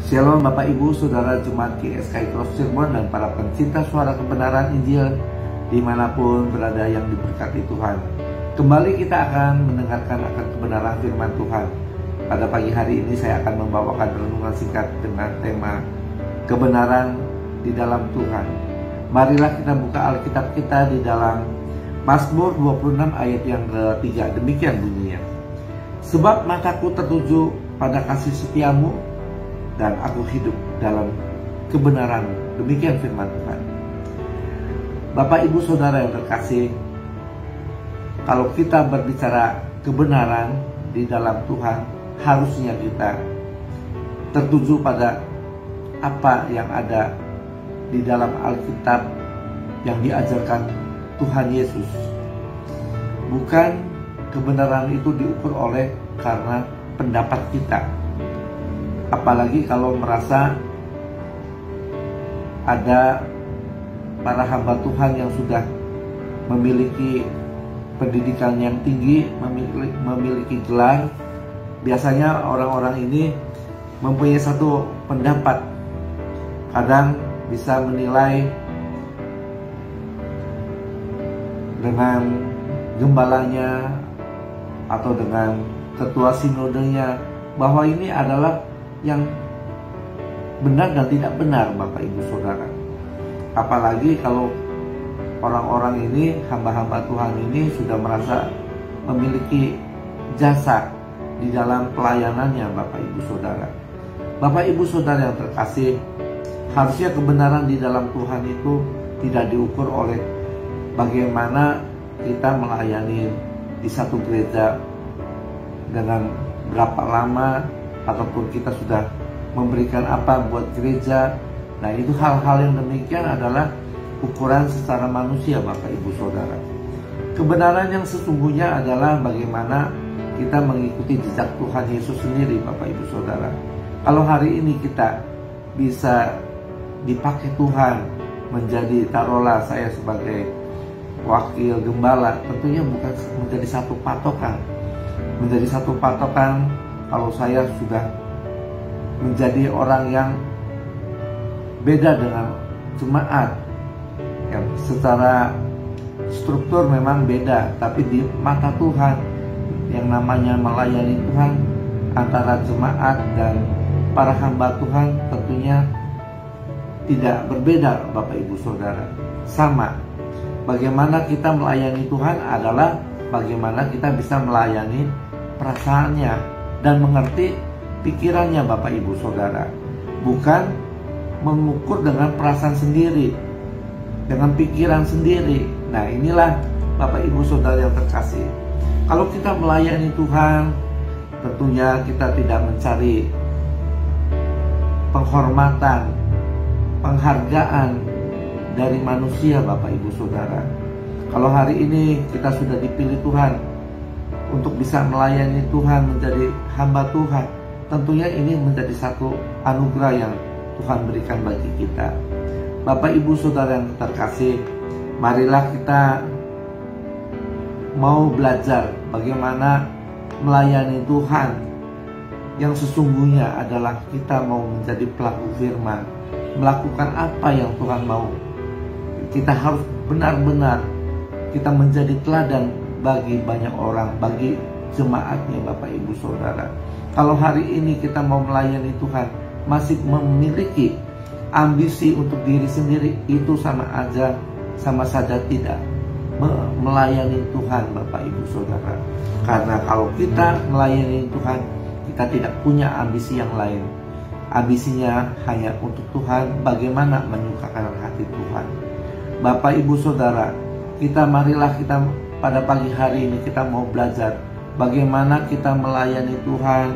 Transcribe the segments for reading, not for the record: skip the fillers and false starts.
Shalom Bapak Ibu Saudara Jemaat GSKI Cross Cirebon dan para pencinta suara kebenaran Injil dimanapun berada yang diberkati Tuhan. Kembali kita akan mendengarkan akan kebenaran firman Tuhan. Pada pagi hari ini saya akan membawakan renungan singkat dengan tema kebenaran di dalam Tuhan. Marilah kita buka Alkitab kita di dalam Mazmur 26 ayat yang ketiga. Demikian bunyinya. Sebab mataku tertuju pada kasih setiamu dan aku hidup dalam kebenaran. Demikian firman Tuhan. Bapak Ibu Saudara yang terkasih, kalau kita berbicara kebenaran di dalam Tuhan, harusnya kita tertuju pada apa yang ada di dalam Alkitab yang diajarkan Tuhan Yesus. Bukan kebenaran itu diukur oleh karena pendapat kita. Apalagi kalau merasa ada para hamba Tuhan yang sudah memiliki pendidikan yang tinggi, memiliki gelar. Biasanya orang-orang ini mempunyai satu pendapat. Kadang bisa menilai dengan gembalanya atau dengan ketua sinodenya bahwa ini adalah yang benar dan tidak benar, Bapak Ibu Saudara. Apalagi kalau orang-orang ini, hamba-hamba Tuhan ini sudah merasa memiliki jasa di dalam pelayanannya, Bapak Ibu Saudara. Bapak Ibu Saudara yang terkasih, harusnya kebenaran di dalam Tuhan itu tidak diukur oleh bagaimana kita melayani di satu gereja dengan berapa lama, ataupun kita sudah memberikan apa buat gereja. Nah, itu hal-hal yang demikian adalah ukuran secara manusia, Bapak Ibu Saudara. Kebenaran yang sesungguhnya adalah bagaimana kita mengikuti jejak Tuhan Yesus sendiri, Bapak Ibu Saudara. Kalau hari ini kita bisa dipakai Tuhan menjadi, taruhlah saya sebagai wakil gembala, tentunya bukan menjadi satu patokan. Menjadi satu patokan kalau saya sudah menjadi orang yang beda dengan jemaat, yang secara struktur memang beda, tapi di mata Tuhan yang namanya melayani Tuhan antara jemaat dan para hamba Tuhan tentunya tidak berbeda, Bapak Ibu Saudara. Sama. Bagaimana kita melayani Tuhan adalah bagaimana kita bisa melayani perasaannya dan mengerti pikirannya, Bapak Ibu Saudara. Bukan mengukur dengan perasaan sendiri, dengan pikiran sendiri. Nah, inilah Bapak Ibu Saudara yang terkasih. Kalau kita melayani Tuhan, tentunya kita tidak mencari penghormatan, penghargaan dari manusia, Bapak Ibu Saudara. Kalau hari ini kita sudah dipilih Tuhan untuk bisa melayani Tuhan, menjadi hamba Tuhan, tentunya ini menjadi satu anugerah yang Tuhan berikan bagi kita. Bapak Ibu Saudara yang terkasih, marilah kita mau belajar bagaimana melayani Tuhan yang sesungguhnya adalah kita mau menjadi pelaku firman, melakukan apa yang Tuhan mau. Kita harus benar-benar kita menjadi teladan bagi banyak orang, bagi jemaatnya, Bapak Ibu Saudara. Kalau hari ini kita mau melayani Tuhan masih memiliki ambisi untuk diri sendiri, itu sama saja tidak melayani Tuhan, Bapak Ibu Saudara. Karena kalau kita melayani Tuhan, kita tidak punya ambisi yang lain. Ambisinya hanya untuk Tuhan, bagaimana menyukakan hati Tuhan. Bapak Ibu Saudara, marilah kita pada pagi hari ini kita mau belajar bagaimana kita melayani Tuhan,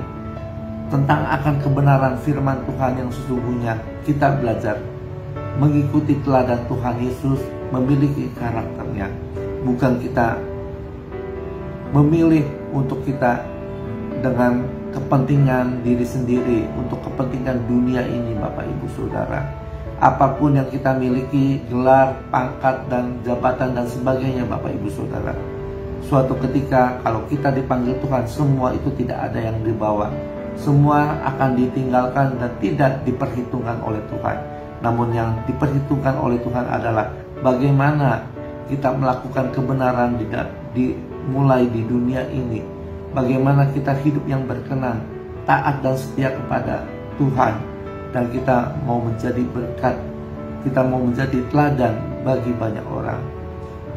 tentang akan kebenaran firman Tuhan yang sesungguhnya. Kita belajar mengikuti teladan Tuhan Yesus, memiliki karakternya. Bukan kita memilih untuk kita dengan kepentingan diri sendiri, untuk kepentingan dunia ini, Bapak Ibu Saudara. Apapun yang kita miliki, gelar, pangkat, dan jabatan dan sebagainya, Bapak Ibu Saudara, suatu ketika kalau kita dipanggil Tuhan, semua itu tidak ada yang dibawa. semua akan ditinggalkan dan tidak diperhitungkan oleh Tuhan. Namun yang diperhitungkan oleh Tuhan adalah bagaimana kita melakukan kebenaran mulai di dunia ini. Bagaimana kita hidup yang berkenan, taat dan setia kepada Tuhan. Dan kita mau menjadi berkat, kita mau menjadi teladan bagi banyak orang.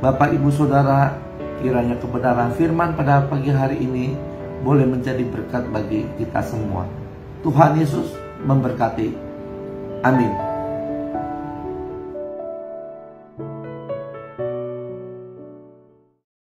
Bapak, Ibu, Saudara, kiranya kebenaran firman pada pagi hari ini boleh menjadi berkat bagi kita semua. Tuhan Yesus memberkati. Amin.